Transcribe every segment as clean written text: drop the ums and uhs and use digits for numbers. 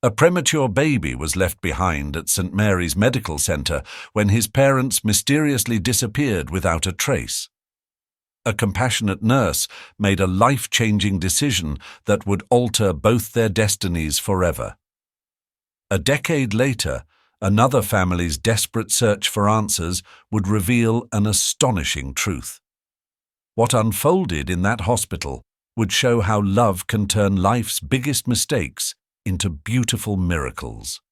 A premature baby was left behind at St. Mary's Medical Centre when his parents mysteriously disappeared without a trace. A compassionate nurse made a life-changing decision that would alter both their destinies forever. A decade later, another family's desperate search for answers would reveal an astonishing truth. What unfolded in that hospital would show how love can turn life's biggest mistakes into beautiful miracles.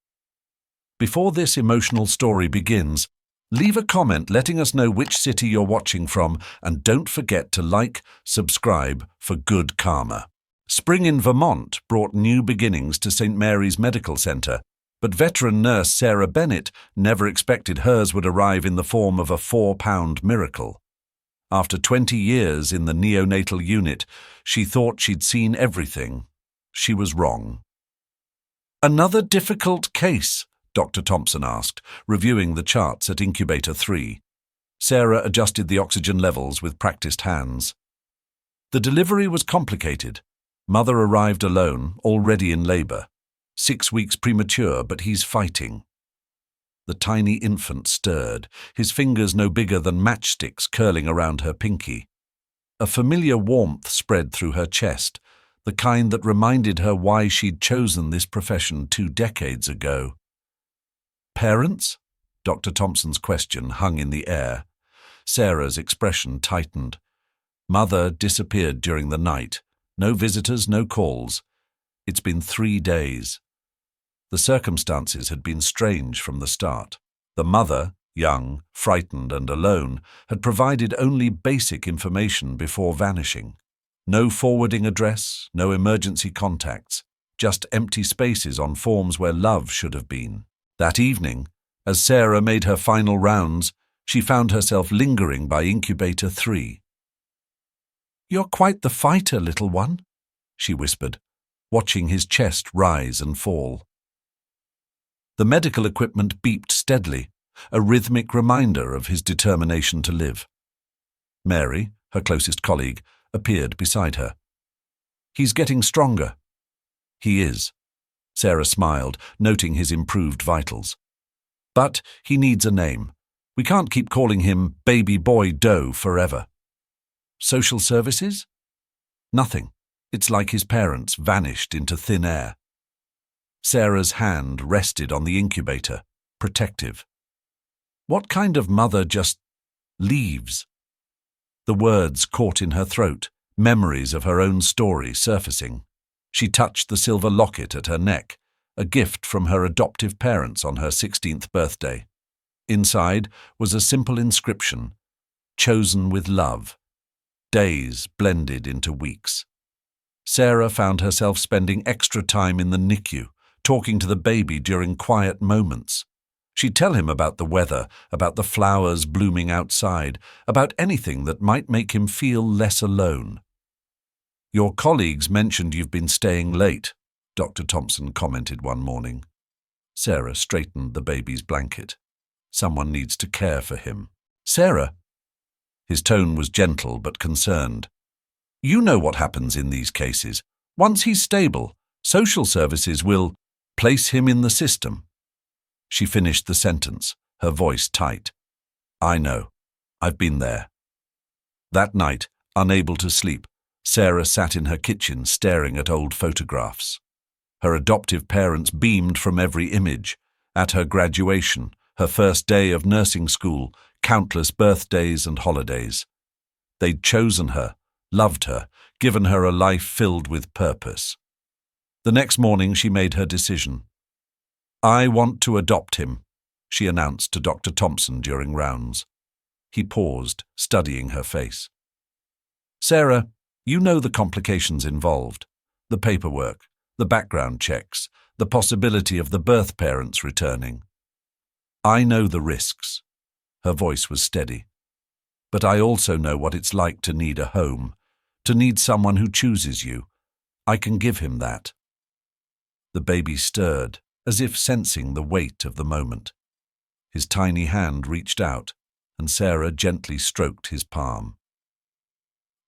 Before this emotional story begins, leave a comment letting us know which city you're watching from, and don't forget to like, subscribe for good karma. Spring in Vermont brought new beginnings to St. Mary's Medical Centre, but veteran nurse Sarah Bennett never expected hers would arrive in the form of a 4-pound miracle. After 20 years in the neonatal unit, she thought she'd seen everything. She was wrong. "Another difficult case?" Dr. Thompson asked, reviewing the charts at Incubator 3. Sarah adjusted the oxygen levels with practiced hands. The delivery was complicated. Mother arrived alone, already in labour. 6 weeks premature, but he's fighting. The tiny infant stirred, his fingers no bigger than matchsticks curling around her pinky. A familiar warmth spread through her chest, the kind that reminded her why she'd chosen this profession 2 decades ago. "Parents?" Dr. Thompson's question hung in the air. Sarah's expression tightened. Mother disappeared during the night. No visitors, no calls. It's been 3 days. The circumstances had been strange from the start. The mother, young, frightened and alone, had provided only basic information before vanishing. No forwarding address, no emergency contacts, just empty spaces on forms where love should have been. That evening, as Sarah made her final rounds, she found herself lingering by Incubator 3. "You're quite the fighter, little one," she whispered, watching his chest rise and fall. The medical equipment beeped steadily, a rhythmic reminder of his determination to live. Mary, her closest colleague, appeared beside her. "He's getting stronger." "He is." Sarah smiled, noting his improved vitals. "But he needs a name. We can't keep calling him Baby Boy Doe forever." "Social services?" "Nothing. It's like his parents vanished into thin air." Sarah's hand rested on the incubator, protective. What kind of mother just leaves? The words caught in her throat, memories of her own story surfacing. She touched the silver locket at her neck, a gift from her adoptive parents on her 16th birthday. Inside was a simple inscription, "Chosen with love." Days blended into weeks. Sarah found herself spending extra time in the NICU, talking to the baby during quiet moments. She'd tell him about the weather, about the flowers blooming outside, about anything that might make him feel less alone. "Your colleagues mentioned you've been staying late," Dr. Thompson commented one morning. Sarah straightened the baby's blanket. "Someone needs to care for him." "Sarah?" His tone was gentle but concerned. "You know what happens in these cases. Once he's stable, social services will place him in the system." She finished the sentence, her voice tight. "I know. I've been there." That night, unable to sleep, Sarah sat in her kitchen staring at old photographs. Her adoptive parents beamed from every image. At her graduation, her first day of nursing school, countless birthdays and holidays. They'd chosen her, loved her, given her a life filled with purpose. The next morning she made her decision. "I want to adopt him," she announced to Dr. Thompson during rounds. He paused, studying her face. "Sarah, you know the complications involved. The paperwork, the background checks, the possibility of the birth parents returning. I know the risks." Her voice was steady. "But I also know what it's like to need a home, to need someone who chooses you. I can give him that." The baby stirred, as if sensing the weight of the moment. His tiny hand reached out, and Sarah gently stroked his palm.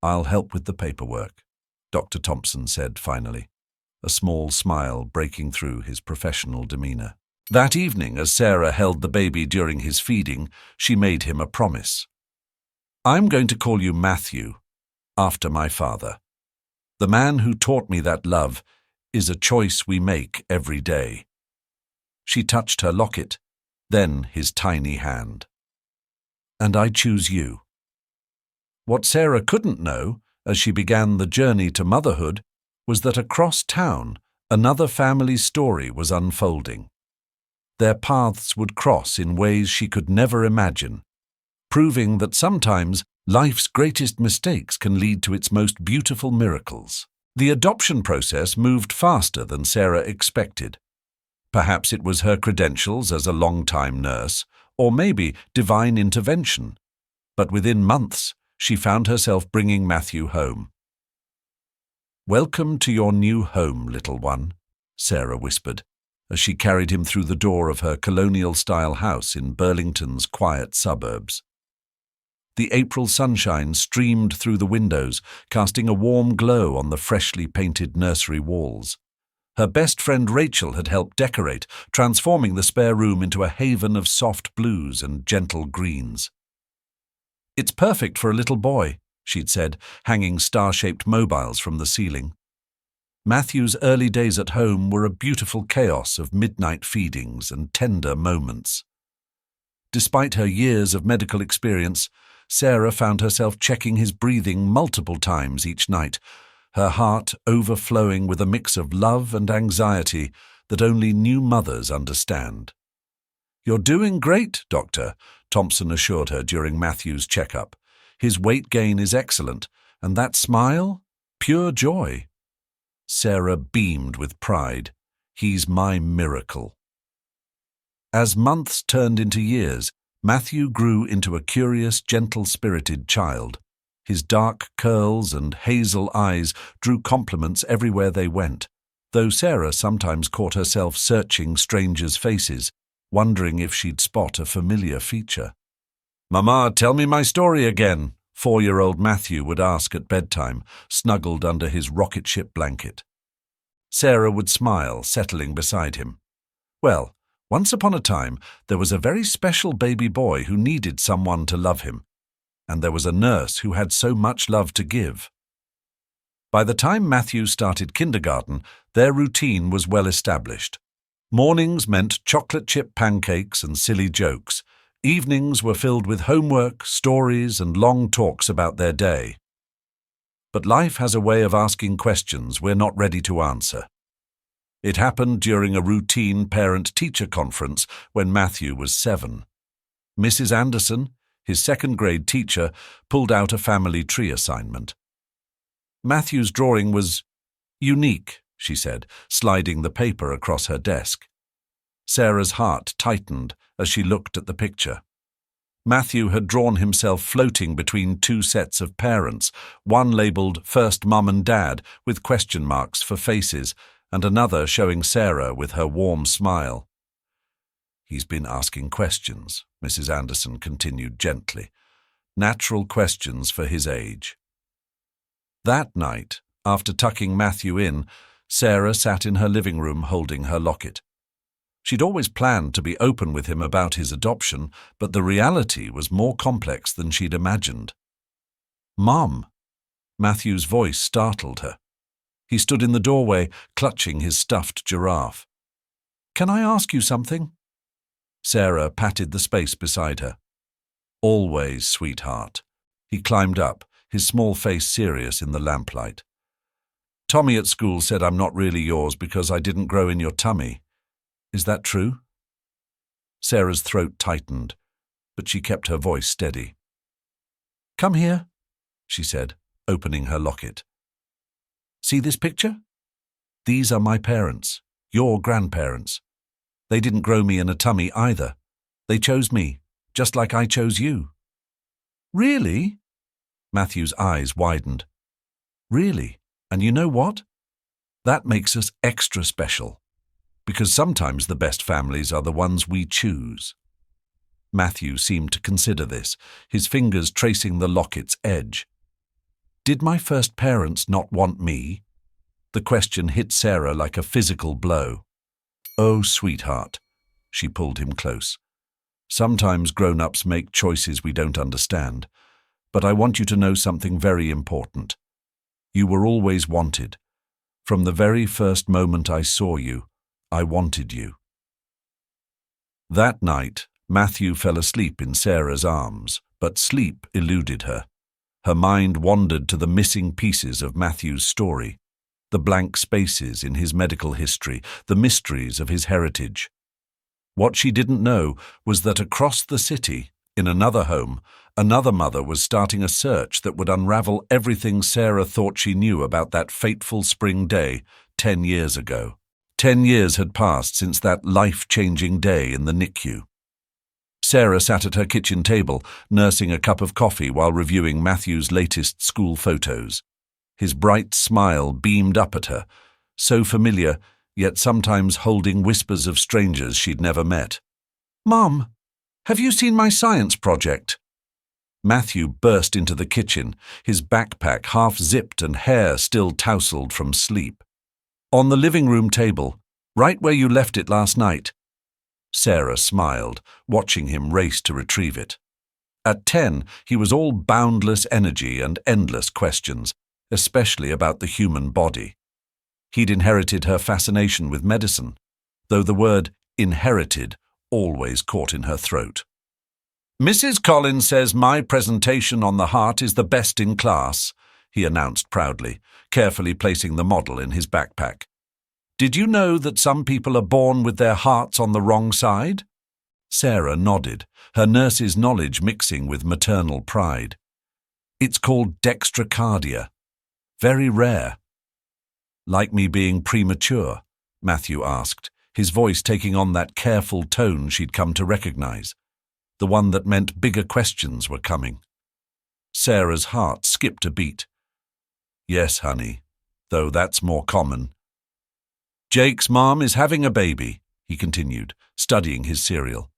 "I'll help with the paperwork," Dr. Thompson said finally. a small smile breaking through his professional demeanor. That evening, as Sarah held the baby during his feeding, she made him a promise. "I'm going to call you Matthew, after my father. The man who taught me that love is a choice we make every day." She touched her locket, then his tiny hand. "And I choose you." What Sarah couldn't know, as she began the journey to motherhood, was that across town, another family's story was unfolding. Their paths would cross in ways she could never imagine, proving that sometimes life's greatest mistakes can lead to its most beautiful miracles. The adoption process moved faster than Sarah expected. Perhaps it was her credentials as a long-time nurse, or maybe divine intervention. But within months, she found herself bringing Matthew home. "Welcome to your new home, little one," Sarah whispered, as she carried him through the door of her colonial-style house in Burlington's quiet suburbs. The April sunshine streamed through the windows, casting a warm glow on the freshly painted nursery walls. Her best friend Rachel had helped decorate, transforming the spare room into a haven of soft blues and gentle greens. "It's perfect for a little boy," she'd said, hanging star-shaped mobiles from the ceiling. Matthew's early days at home were a beautiful chaos of midnight feedings and tender moments. Despite her years of medical experience, Sarah found herself checking his breathing multiple times each night, her heart overflowing with a mix of love and anxiety that only new mothers understand. "You're doing great, Doctor," Thompson assured her during Matthew's checkup. "His weight gain is excellent, and that smile? Pure joy." Sarah beamed with pride. "He's my miracle." As months turned into years, Matthew grew into a curious, gentle-spirited child. His dark curls and hazel eyes drew compliments everywhere they went, though Sarah sometimes caught herself searching strangers' faces, wondering if she'd spot a familiar feature. "Mama, tell me my story again," 4-year-old Matthew would ask at bedtime, snuggled under his rocket ship blanket. Sarah would smile, settling beside him. "Well, once upon a time, there was a very special baby boy who needed someone to love him, and there was a nurse who had so much love to give." By the time Matthew started kindergarten, their routine was well established. Mornings meant chocolate chip pancakes and silly jokes. Evenings were filled with homework, stories, and long talks about their day. But life has a way of asking questions we're not ready to answer. It happened during a routine parent-teacher conference when Matthew was 7. Mrs. Anderson, his second-grade teacher, pulled out a family tree assignment. Matthew's drawing was unique, she said, sliding the paper across her desk. Sarah's heart tightened as she looked at the picture. Matthew had drawn himself floating between two sets of parents, one labelled First Mum and Dad with question marks for faces, and another showing Sarah with her warm smile. "He's been asking questions," Mrs. Anderson continued gently. "Natural questions for his age." That night, after tucking Matthew in, Sarah sat in her living room holding her locket. She'd always planned to be open with him about his adoption, but the reality was more complex than she'd imagined. "Mom!" Matthew's voice startled her. He stood in the doorway, clutching his stuffed giraffe. "Can I ask you something?" Sarah patted the space beside her. "Always, sweetheart." He climbed up, his small face serious in the lamplight. "Tommy at school said I'm not really yours because I didn't grow in your tummy. Is that true?" Sarah's throat tightened, but she kept her voice steady. "Come here," she said, opening her locket. "See this picture? These are my parents, your grandparents. They didn't grow me in a tummy either. They chose me, just like I chose you." "Really?" Matthew's eyes widened. "Really, and you know what? That makes us extra special, because sometimes the best families are the ones we choose." Matthew seemed to consider this, his fingers tracing the locket's edge. "Did my first parents not want me?" The question hit Sarah like a physical blow. "Oh, sweetheart," she pulled him close. "Sometimes grown-ups make choices we don't understand, but I want you to know something very important. You were always wanted. From the very first moment I saw you, I wanted you." That night, Matthew fell asleep in Sarah's arms, but sleep eluded her. Her mind wandered to the missing pieces of Matthew's story, the blank spaces in his medical history, the mysteries of his heritage. What she didn't know was that across the city, in another home, another mother was starting a search that would unravel everything Sarah thought she knew about that fateful spring day 10 years ago. 10 years had passed since that life-changing day in the NICU. Sarah sat at her kitchen table, nursing a cup of coffee while reviewing Matthew's latest school photos. His bright smile beamed up at her, so familiar, yet sometimes holding whispers of strangers she'd never met. "Mom, have you seen my science project?" Matthew burst into the kitchen, his backpack half-zipped and hair still tousled from sleep. "On the living room table, right where you left it last night." Sarah smiled, watching him race to retrieve it. At 10, he was all boundless energy and endless questions, especially about the human body. He'd inherited her fascination with medicine, though the word inherited always caught in her throat. "Mrs. Collins says my presentation on the heart is the best in class," he announced proudly, carefully placing the model in his backpack. "Did you know that some people are born with their hearts on the wrong side?" Sarah nodded, her nurse's knowledge mixing with maternal pride. "It's called dextrocardia. Very rare." "Like me being premature?" Matthew asked, his voice taking on that careful tone she'd come to recognize, the one that meant bigger questions were coming. Sarah's heart skipped a beat. "Yes, honey, though that's more common." "Jake's mom is having a baby," he continued, studying his cereal.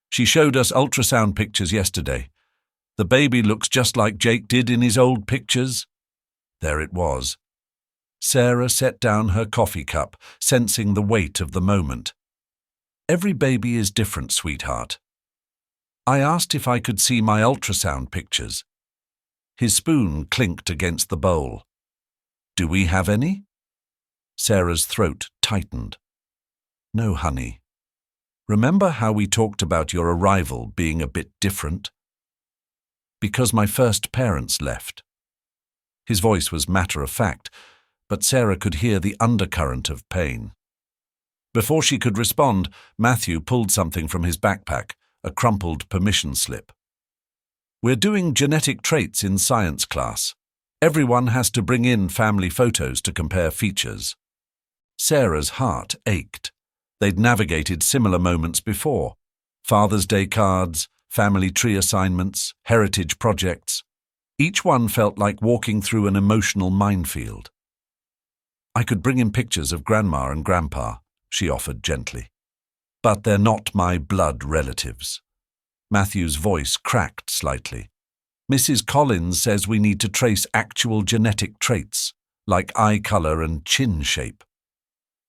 "She showed us ultrasound pictures yesterday. The baby looks just like Jake did in his old pictures." There it was. Sarah set down her coffee cup, sensing the weight of the moment. "Every baby is different, sweetheart. I asked if I could see my ultrasound pictures." His spoon clinked against the bowl. "Do we have any?" Sarah's throat tightened. "No, honey. Remember how we talked about your arrival being a bit different?" "Because my first parents left." His voice was matter-of-fact, but Sarah could hear the undercurrent of pain. Before she could respond, Matthew pulled something from his backpack, a crumpled permission slip. "We're doing genetic traits in science class. Everyone has to bring in family photos to compare features." Sarah's heart ached. They'd navigated similar moments before. Father's Day cards, family tree assignments, heritage projects. Each one felt like walking through an emotional minefield. "I could bring in pictures of Grandma and Grandpa," she offered gently. "But they're not my blood relatives." Matthew's voice cracked slightly. "Mrs. Collins says we need to trace actual genetic traits, like eye color and chin shape."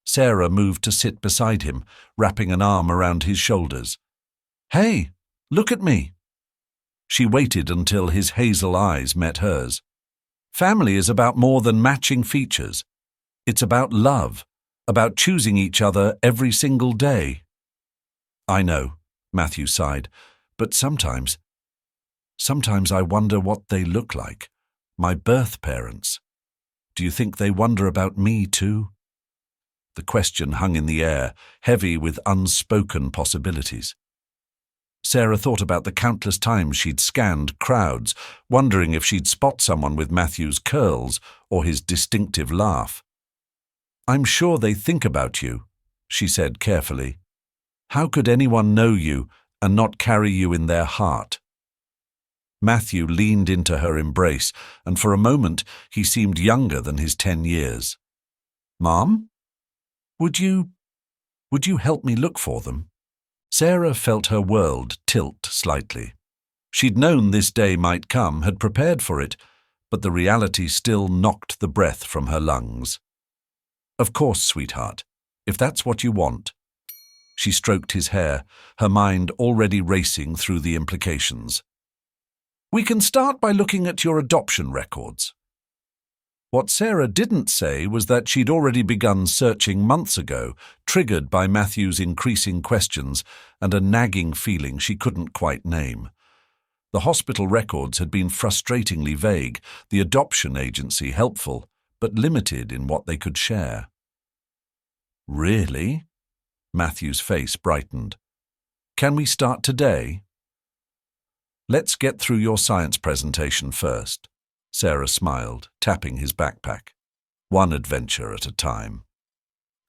Sarah moved to sit beside him, wrapping an arm around his shoulders. "Hey, look at me." She waited until his hazel eyes met hers. "Family is about more than matching features. It's about love, about choosing each other every single day." "I know," Matthew sighed, "but sometimes I wonder what they look like. My birth parents. Do you think they wonder about me too?" The question hung in the air, heavy with unspoken possibilities. Sarah thought about the countless times she'd scanned crowds, wondering if she'd spot someone with Matthew's curls or his distinctive laugh. "I'm sure they think about you," she said carefully. "How could anyone know you and not carry you in their heart?" Matthew leaned into her embrace, and for a moment he seemed younger than his 10 years. "Mom? Would you help me look for them?" Sarah felt her world tilt slightly. She'd known this day might come, had prepared for it, but the reality still knocked the breath from her lungs. Of course, sweetheart, if that's what you want. She stroked his hair, her mind already racing through the implications. We can start by looking at your adoption records. What Sarah didn't say was that she'd already begun searching months ago, triggered by Matthew's increasing questions and a nagging feeling she couldn't quite name. The hospital records had been frustratingly vague, the adoption agency helpful, but limited in what they could share. Really? Matthew's face brightened. Can we start today? Let's get through your science presentation first. Sarah smiled, tapping his backpack. One adventure at a time.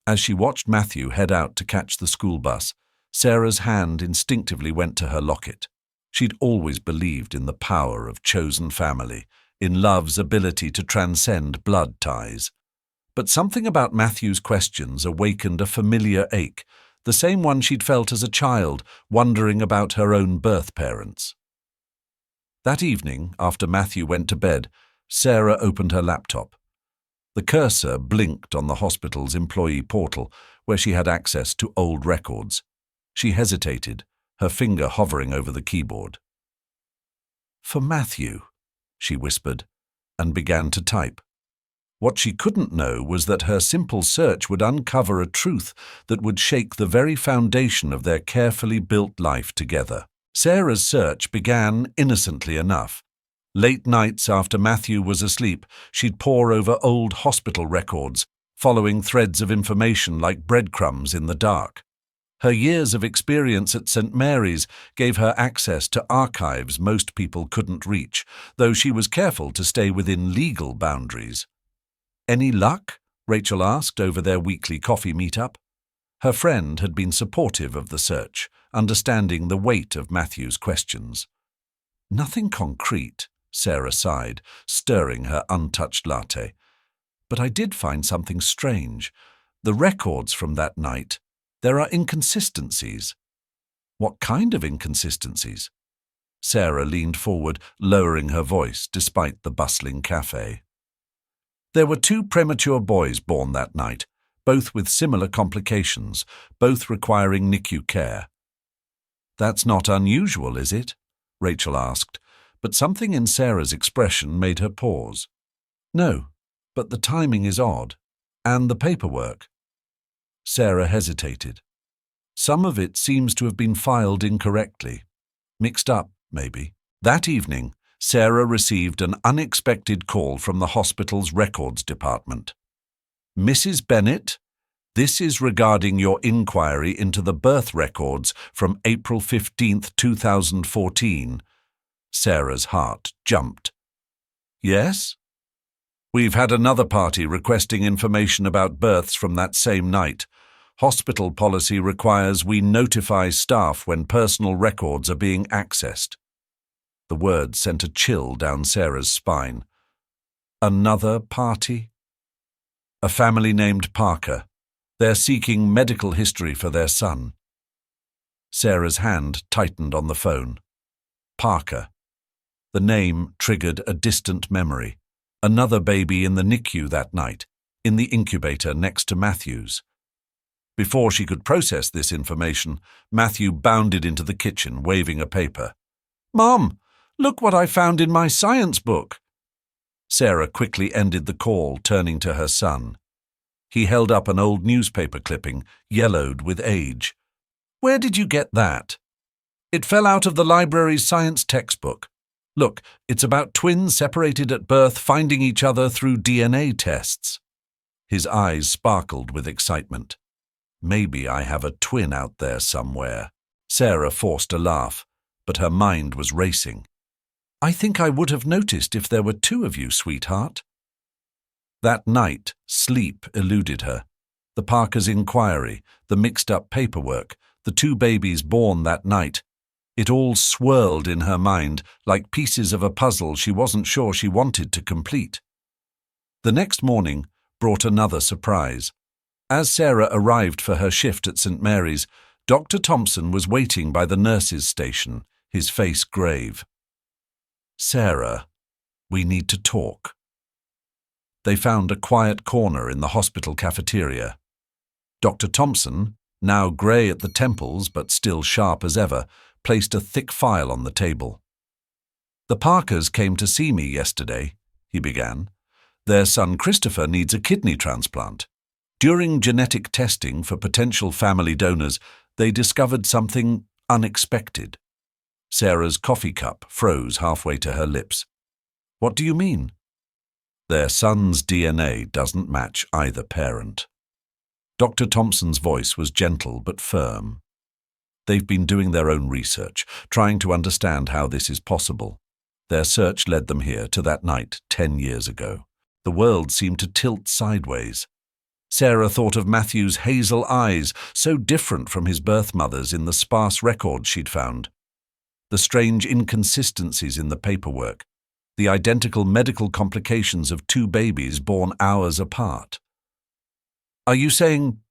As she watched Matthew head out to catch the school bus, Sarah's hand instinctively went to her locket. She'd always believed in the power of chosen family, in love's ability to transcend blood ties. But something about Matthew's questions awakened a familiar ache, the same one she'd felt as a child, wondering about her own birth parents. That evening, after Matthew went to bed, Sarah opened her laptop. The cursor blinked on the hospital's employee portal, where she had access to old records. She hesitated, her finger hovering over the keyboard. For Matthew, she whispered, and began to type. What she couldn't know was that her simple search would uncover a truth that would shake the very foundation of their carefully built life together. Sarah's search began innocently enough. Late nights after Matthew was asleep, she'd pore over old hospital records, following threads of information like breadcrumbs in the dark. Her years of experience at St. Mary's gave her access to archives most people couldn't reach, though she was careful to stay within legal boundaries. Any luck? Rachel asked over their weekly coffee meetup. Her friend had been supportive of the search, understanding the weight of Matthew's questions. Nothing concrete, Sarah sighed, stirring her untouched latte. But I did find something strange. The records from that night, there are inconsistencies. What kind of inconsistencies? Sarah leaned forward, lowering her voice despite the bustling cafe. There were 2 premature boys born that night, both with similar complications, both requiring NICU care. That's not unusual, is it? Rachel asked, but something in Sarah's expression made her pause. No, but the timing is odd. And the paperwork. Sarah hesitated. Some of it seems to have been filed incorrectly. Mixed up, maybe. That evening, Sarah received an unexpected call from the hospital's records department. Mrs. Bennett, this is regarding your inquiry into the birth records from April 15, 2014. Sarah's heart jumped. Yes? We've had another party requesting information about births from that same night. Hospital policy requires we notify staff when personal records are being accessed. The words sent a chill down Sarah's spine. Another party? A family named Parker. They're seeking medical history for their son. Sarah's hand tightened on the phone. Parker. The name triggered a distant memory. Another baby in the NICU that night, in the incubator next to Matthew's. Before she could process this information, Matthew bounded into the kitchen, waving a paper. Mom, look what I found in my science book. Sarah quickly ended the call, turning to her son. He held up an old newspaper clipping, yellowed with age. Where did you get that? It fell out of the library's science textbook. Look, it's about twins separated at birth finding each other through DNA tests. His eyes sparkled with excitement. Maybe I have a twin out there somewhere. Sarah forced a laugh, but her mind was racing. I think I would have noticed if there were 2 of you, sweetheart. That night, sleep eluded her. The Parkers' inquiry, the mixed-up paperwork, the 2 babies born that night. It all swirled in her mind like pieces of a puzzle she wasn't sure she wanted to complete. The next morning brought another surprise. As Sarah arrived for her shift at St. Mary's, Dr. Thompson was waiting by the nurses' station, his face grave. Sarah, we need to talk. They found a quiet corner in the hospital cafeteria. Dr. Thompson, now grey at the temples but still sharp as ever, placed a thick file on the table. "The Parkers came to see me yesterday," he began. "Their son Christopher needs a kidney transplant. During genetic testing for potential family donors, they discovered something unexpected." Sarah's coffee cup froze halfway to her lips. "What do you mean?" "Their son's DNA doesn't match either parent." Dr. Thompson's voice was gentle but firm. "They've been doing their own research, trying to understand how this is possible. Their search led them here to that night 10 years ago. The world seemed to tilt sideways. Sarah thought of Matthew's hazel eyes, so different from his birth mother's in the sparse records she'd found. The strange inconsistencies in the paperwork, the identical medical complications of two babies born hours apart. "Are you saying—"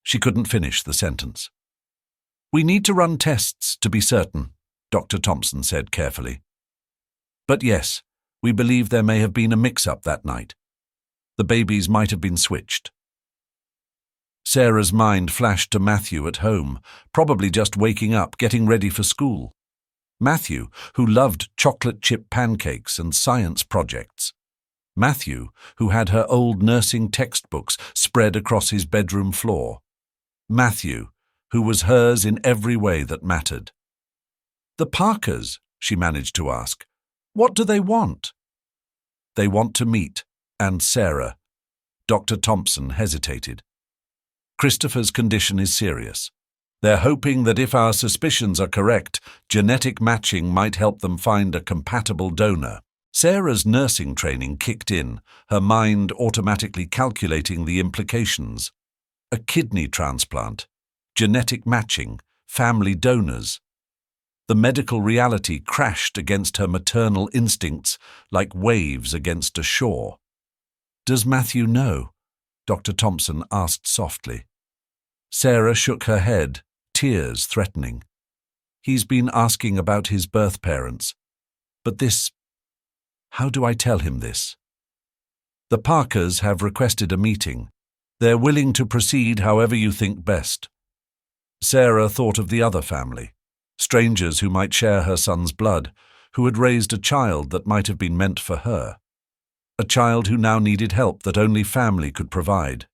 She couldn't finish the sentence. "We need to run tests to be certain," Dr. Thompson said carefully. "But yes, we believe there may have been a mix-up that night. The babies might have been switched." Sarah's mind flashed to Matthew at home, probably just waking up, getting ready for school. Matthew, who loved chocolate chip pancakes and science projects. Matthew, who had her old nursing textbooks spread across his bedroom floor. Matthew, who was hers in every way that mattered. "The Parkers," she managed to ask. "What do they want?" "They want to meet, and Sarah." Dr. Thompson hesitated. "Christopher's condition is serious. They're hoping that if our suspicions are correct, genetic matching might help them find a compatible donor." Sarah's nursing training kicked in, her mind automatically calculating the implications. A kidney transplant, genetic matching, family donors. The medical reality crashed against her maternal instincts like waves against a shore. "Does Matthew know?" Dr. Thompson asked softly. Sarah shook her head, tears threatening. "He's been asking about his birth parents. But this— how do I tell him this?" "The Parkers have requested a meeting. They're willing to proceed however you think best." Sarah thought of the other family, strangers who might share her son's blood, who had raised a child that might have been meant for her. A child who now needed help that only family could provide.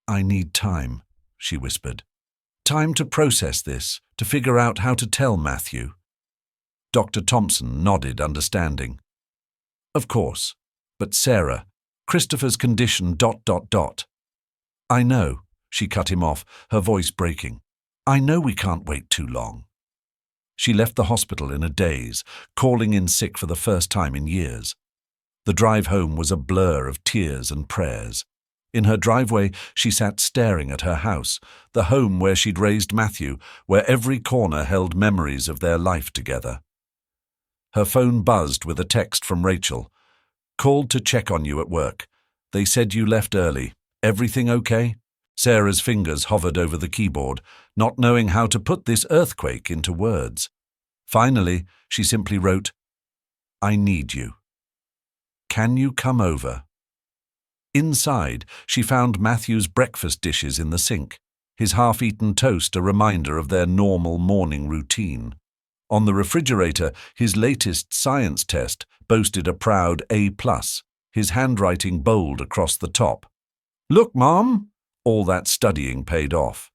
"I need time," she whispered. "Time to process this, to figure out how to tell Matthew." Dr. Thompson nodded, understanding. "Of course. But Sarah, Christopher's condition ... "I know," she cut him off, her voice breaking. "I know we can't wait too long." She left the hospital in a daze, calling in sick for the first time in years. The drive home was a blur of tears and prayers. In her driveway, she sat staring at her house, the home where she'd raised Matthew, where every corner held memories of their life together. Her phone buzzed with a text from Rachel. "Called to check on you at work. They said you left early. Everything okay?" Sarah's fingers hovered over the keyboard, not knowing how to put this earthquake into words. Finally, she simply wrote, "I need you. Can you come over?" Inside, she found Matthew's breakfast dishes in the sink, his half-eaten toast a reminder of their normal morning routine. On the refrigerator, his latest science test boasted a proud A+, his handwriting bold across the top. "Look, Mom!" All that studying paid off.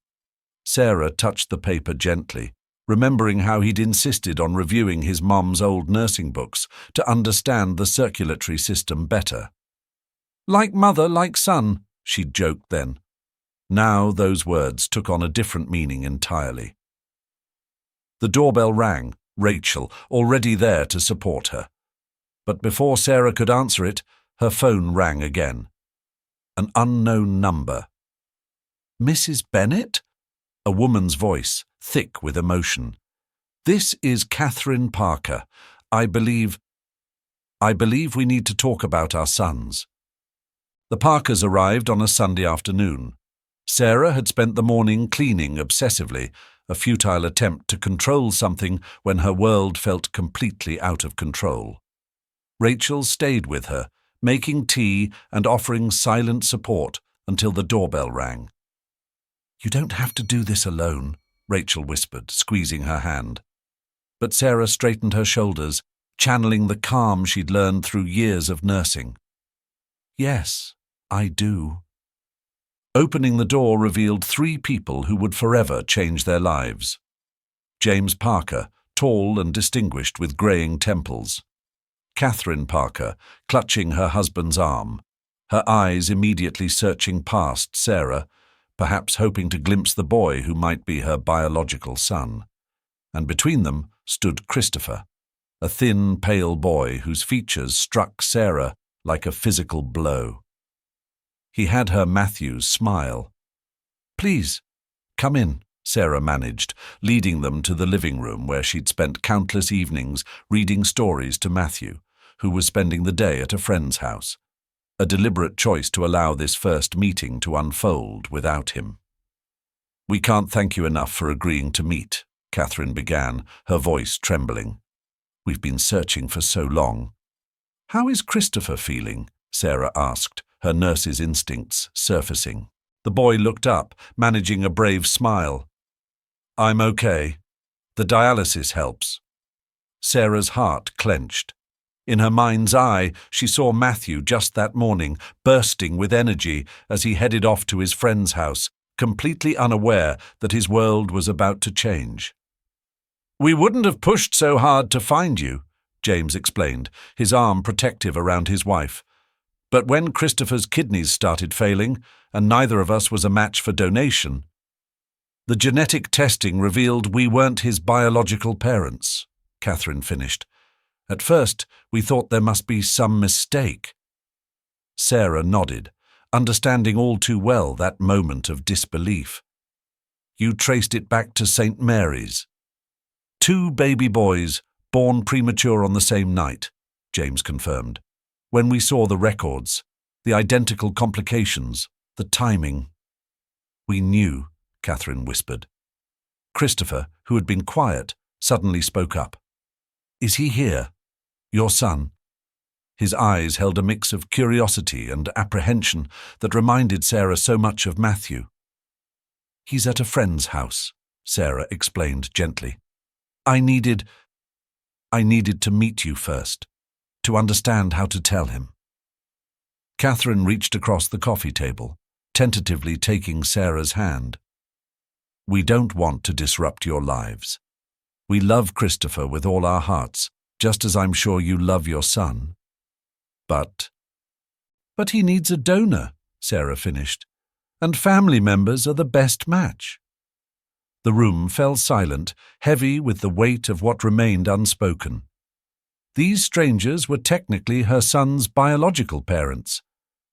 Sarah touched the paper gently, remembering how he'd insisted on reviewing his mom's old nursing books to understand the circulatory system better. "Like mother, like son," she'd joked then. Now those words took on a different meaning entirely. The doorbell rang, Rachel, already there to support her. But before Sarah could answer it, her phone rang again. An unknown number. "Mrs. Bennett?" A woman's voice, thick with emotion. "This is Catherine Parker. I believe we need to talk about our sons." The Parkers arrived on a Sunday afternoon. Sarah had spent the morning cleaning obsessively, a futile attempt to control something when her world felt completely out of control. Rachel stayed with her, making tea and offering silent support until the doorbell rang. "You don't have to do this alone," Rachel whispered, squeezing her hand. But Sarah straightened her shoulders, channeling the calm she'd learned through years of nursing. "Yes, I do." Opening the door revealed 3 people who would forever change their lives. James Parker, tall and distinguished with greying temples. Catherine Parker, clutching her husband's arm, her eyes immediately searching past Sarah, perhaps hoping to glimpse the boy who might be her biological son. And between them stood Christopher, a thin, pale boy whose features struck Sarah like a physical blow. He had her Matthew's smile. "Please, come in," Sarah managed, leading them to the living room where she'd spent countless evenings reading stories to Matthew, who was spending the day at a friend's house. A deliberate choice to allow this first meeting to unfold without him. "We can't thank you enough for agreeing to meet," Catherine began, her voice trembling. "We've been searching for so long." "How is Christopher feeling?" Sarah asked, her nurse's instincts surfacing. The boy looked up, managing a brave smile. "I'm okay. The dialysis helps." Sarah's heart clenched. In her mind's eye, she saw Matthew just that morning, bursting with energy as he headed off to his friend's house, completely unaware that his world was about to change. "We wouldn't have pushed so hard to find you," James explained, his arm protective around his wife. "But when Christopher's kidneys started failing, and neither of us was a match for donation, the genetic testing revealed we weren't his biological parents," Catherine finished. "At first, we thought there must be some mistake." Sarah nodded, understanding all too well that moment of disbelief. "You traced it back to St. Mary's." 2 baby boys, born premature on the same night, James confirmed. "When we saw the records, the identical complications, the timing." "We knew," Catherine whispered. Christopher, who had been quiet, suddenly spoke up. "Is he here? Your son?" His eyes held a mix of curiosity and apprehension that reminded Sarah so much of Matthew. "He's at a friend's house," Sarah explained gently. I needed to meet you first, to understand how to tell him." Catherine reached across the coffee table, tentatively taking Sarah's hand. "We don't want to disrupt your lives. We love Christopher with all our hearts, just as I'm sure you love your son. But he needs a donor," Sarah finished, "and family members are the best match." The room fell silent, heavy with the weight of what remained unspoken. These strangers were technically her son's biological parents,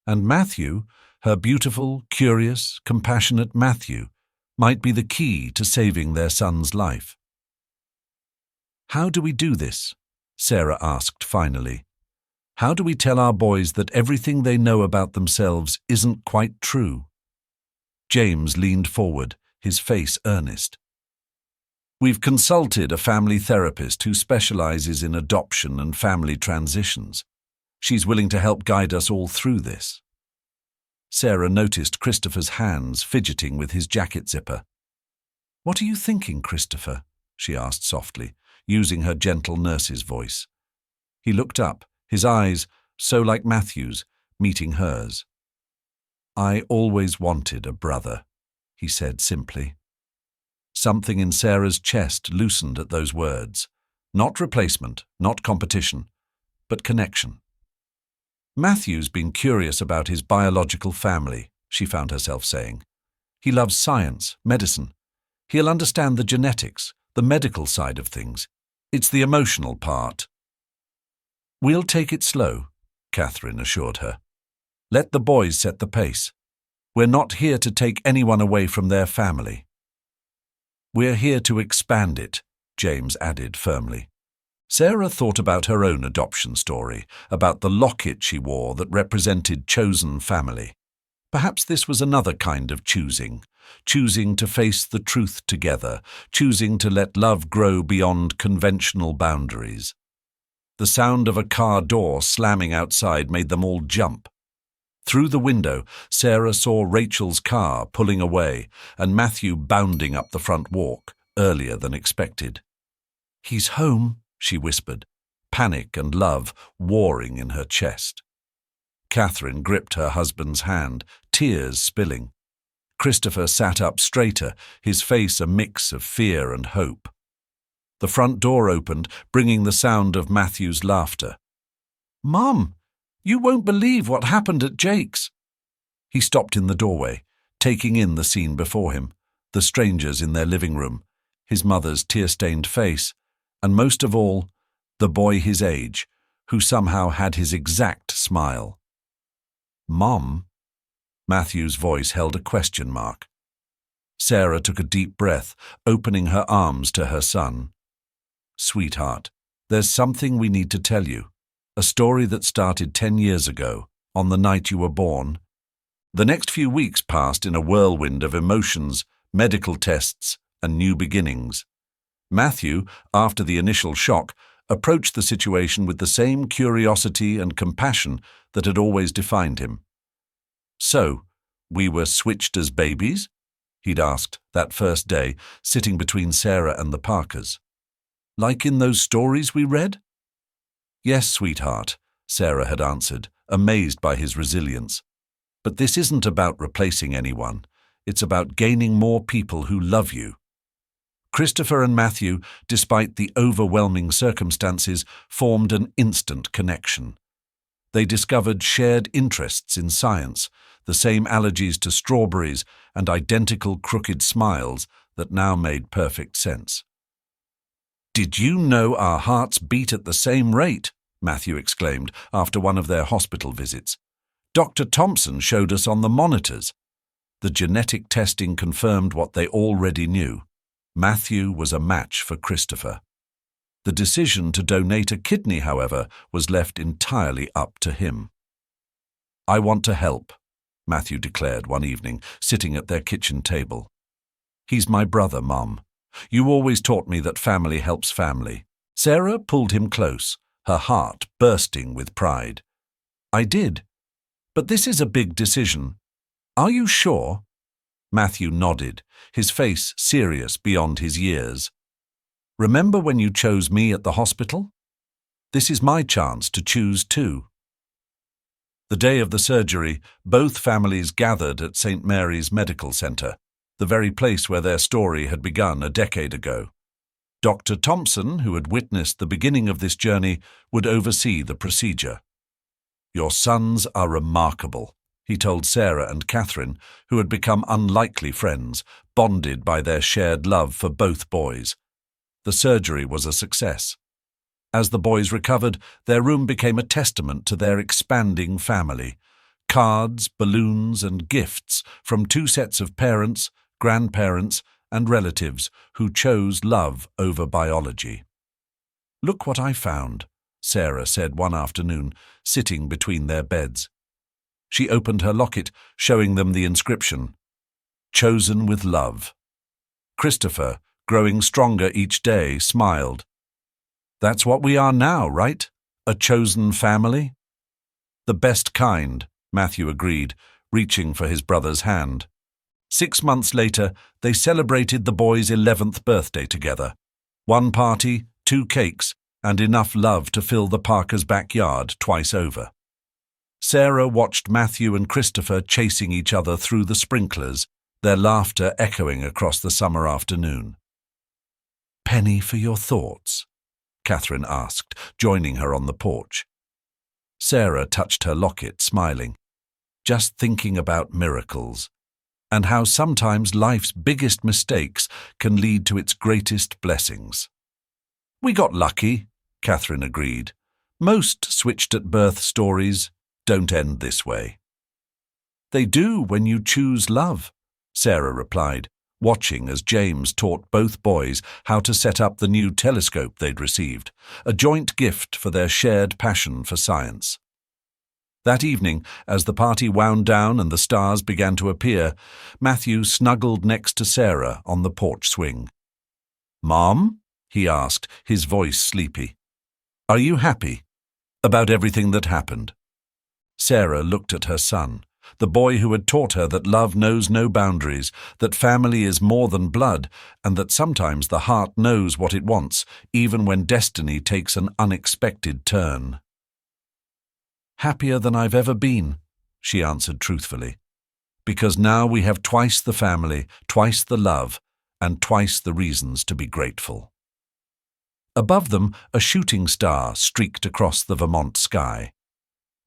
and Matthew, her beautiful, curious, compassionate Matthew, might be the key to saving their son's life. "How do we do this?" Sarah asked finally. "How do we tell our boys that everything they know about themselves isn't quite true?" James leaned forward, his face earnest. "We've consulted a family therapist who specializes in adoption and family transitions. She's willing to help guide us all through this." Sarah noticed Christopher's hands fidgeting with his jacket zipper. "What are you thinking, Christopher?" she asked softly, using her gentle nurse's voice. He looked up, his eyes, so like Matthew's, meeting hers. "I always wanted a brother," he said simply. Something in Sarah's chest loosened at those words. Not replacement, not competition, but connection. "Matthew's been curious about his biological family," she found herself saying. "He loves science, medicine. He'll understand the genetics, the medical side of things. It's the emotional part." "We'll take it slow," Catherine assured her. "Let the boys set the pace. We're not here to take anyone away from their family." "We're here to expand it," James added firmly. Sarah thought about her own adoption story, about the locket she wore that represented chosen family. Perhaps this was another kind of choosing to face the truth together, choosing to let love grow beyond conventional boundaries. The sound of a car door slamming outside made them all jump. Through the window, Sarah saw Rachel's car pulling away and Matthew bounding up the front walk, earlier than expected. "He's home," she whispered, panic and love warring in her chest. Catherine gripped her husband's hand, tears spilling. Christopher sat up straighter, his face a mix of fear and hope. The front door opened, bringing the sound of Matthew's laughter. "Mom, you won't believe what happened at Jake's." He stopped in the doorway, taking in the scene before him, the strangers in their living room, his mother's tear-stained face, and most of all, the boy his age, who somehow had his exact smile. "Mom?" Matthew's voice held a question mark. Sarah took a deep breath, opening her arms to her son. "Sweetheart, there's something we need to tell you. A story that started 10 years ago, on the night you were born." The next few weeks passed in a whirlwind of emotions, medical tests, and new beginnings. Matthew, after the initial shock, approached the situation with the same curiosity and compassion that had always defined him. "So, we were switched as babies?" he'd asked that first day, sitting between Sarah and the Parkers. "Like in those stories we read?" "Yes, sweetheart," Sarah had answered, amazed by his resilience. "But this isn't about replacing anyone. It's about gaining more people who love you." Christopher and Matthew, despite the overwhelming circumstances, formed an instant connection. They discovered shared interests in science, the same allergies to strawberries and identical crooked smiles that now made perfect sense. "Did you know our hearts beat at the same rate?" Matthew exclaimed after one of their hospital visits. "Dr. Thompson showed us on the monitors." The genetic testing confirmed what they already knew. Matthew was a match for Christopher. The decision to donate a kidney, however, was left entirely up to him. "I want to help," Matthew declared one evening, sitting at their kitchen table. "He's my brother, Mom. You always taught me that family helps family." Sarah pulled him close, her heart bursting with pride. "I did. But this is a big decision. Are you sure?" Matthew nodded, his face serious beyond his years. "Remember when you chose me at the hospital? This is my chance to choose too." The day of the surgery, both families gathered at St. Mary's Medical Center, the very place where their story had begun a decade ago. Dr. Thompson, who had witnessed the beginning of this journey, would oversee the procedure. "Your sons are remarkable," he told Sarah and Catherine, who had become unlikely friends, bonded by their shared love for both boys. The surgery was a success. As the boys recovered, their room became a testament to their expanding family. Cards, balloons, and gifts from two sets of parents, grandparents, and relatives who chose love over biology. "Look what I found," Sarah said one afternoon, sitting between their beds. She opened her locket, showing them the inscription, "Chosen with love." Christopher, growing stronger each day, smiled. "That's what we are now, right? A chosen family?" "The best kind," Matthew agreed, reaching for his brother's hand. 6 months later, they celebrated the boys' 11th birthday together. One party, 2 cakes, and enough love to fill the Parkers' backyard twice over. Sarah watched Matthew and Christopher chasing each other through the sprinklers, their laughter echoing across the summer afternoon. "Penny for your thoughts?" Catherine asked, joining her on the porch. Sarah touched her locket, smiling. "Just thinking about miracles, and how sometimes life's biggest mistakes can lead to its greatest blessings." "We got lucky," Catherine agreed. "Most switched at birth stories don't end this way." "They do when you choose love," Sarah replied, watching as James taught both boys how to set up the new telescope they'd received, a joint gift for their shared passion for science. That evening, as the party wound down and the stars began to appear, Matthew snuggled next to Sarah on the porch swing. "Mom?" he asked, his voice sleepy. Are you happy about everything that happened?" Sarah looked at her son, the boy who had taught her that love knows no boundaries, that family is more than blood, and that sometimes the heart knows what it wants, even when destiny takes an unexpected turn. "Happier than I've ever been," she answered truthfully, "because now we have twice the family, twice the love, and twice the reasons to be grateful." Above them, a shooting star streaked across the Vermont sky.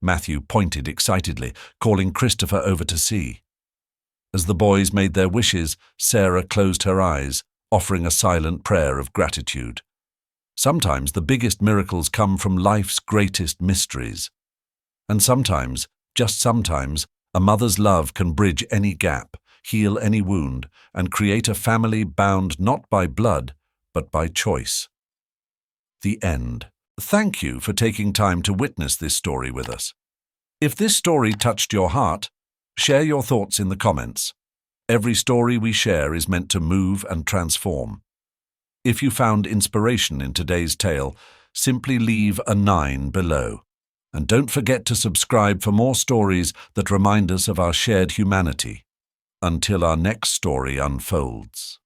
Matthew pointed excitedly, calling Christopher over to see. As the boys made their wishes, Sarah closed her eyes, offering a silent prayer of gratitude. Sometimes the biggest miracles come from life's greatest mysteries. And sometimes, just sometimes, a mother's love can bridge any gap, heal any wound, and create a family bound not by blood, but by choice. The end. Thank you for taking time to witness this story with us. If this story touched your heart, share your thoughts in the comments. Every story we share is meant to move and transform. If you found inspiration in today's tale, simply leave a 9 below. And don't forget to subscribe for more stories that remind us of our shared humanity. Until our next story unfolds.